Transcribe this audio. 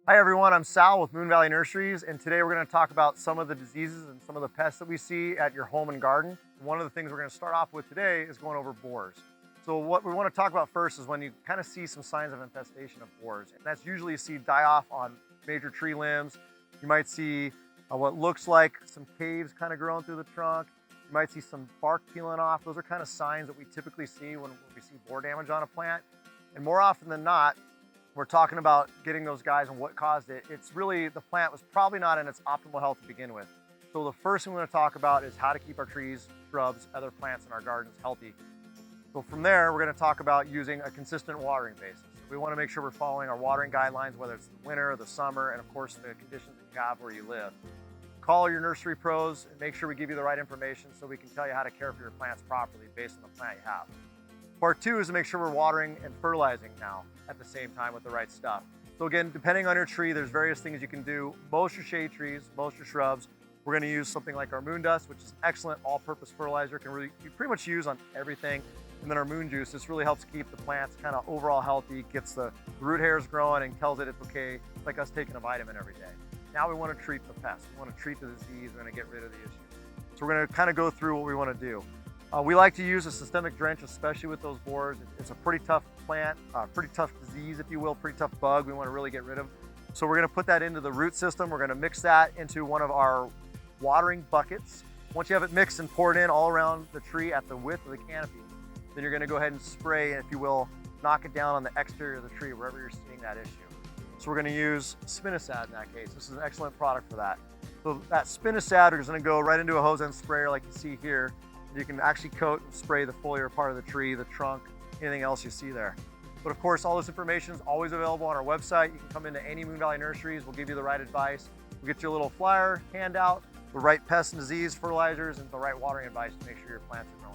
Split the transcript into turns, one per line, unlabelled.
Hi everyone, I'm Sal with Moon Valley Nurseries, and today we're going to talk about some of the diseases and some of the pests that we see at your home and garden. One of the things we're going to start off with today is going over borers. So what we want to talk about first is when you kind of see some signs of infestation of borers. And that's usually you see die off on major tree limbs. You might see what looks like some caves kind of growing through the trunk. You might see some bark peeling off. Those are kind of signs that we typically see when we see borer damage on a plant. And more often than not, we're talking about getting those guys and what caused it. It's really the plant was probably not in its optimal health to begin with. So the first thing we're going to talk about is how to keep our trees, shrubs, other plants in our gardens healthy. So from there, we're going to talk about using a consistent watering basis. We want to make sure we're following our watering guidelines, whether it's the winter or the summer, and of course the conditions that you have where you live. Call your nursery pros and make sure we give you the right information so we can tell you how to care for your plants properly based on the plant you have. Part two is to make sure we're watering and fertilizing now at the same time with the right stuff. So again, depending on your tree, there's various things you can do. Most your shade trees, most your shrubs, we're gonna use something like our moon dust, which is an excellent all-purpose fertilizer, you pretty much use on everything. And then our moon juice, this really helps keep the plants kind of overall healthy, gets the root hairs growing and tells it it's okay. It's like us taking a vitamin every day. Now we wanna treat the pest. We wanna treat the disease, we're gonna get rid of the issue. So we're gonna kind of go through what we wanna do. We like to use a systemic drench, especially with those borers. It's a pretty tough plant, pretty tough disease, if you will, pretty tough bug we want to really get rid of. So we're going to put that into the root system. We're going to mix that into one of our watering buckets. Once you have it mixed and poured in all around the tree at the width of the canopy, then you're going to go ahead and spray, if you will, knock it down on the exterior of the tree, wherever you're seeing that issue. So we're going to use spinosad in that case. This is an excellent product for that. So that spinosad is going to go right into a hose end sprayer like you see here. You can actually coat and spray the foliar part of the tree, the trunk, anything else you see there. But of course, all this information is always available on our website. You can come into any Moon Valley Nurseries. We'll give you the right advice. We'll get you a little flyer, handout, the right pest and disease fertilizers, and the right watering advice to make sure your plants are growing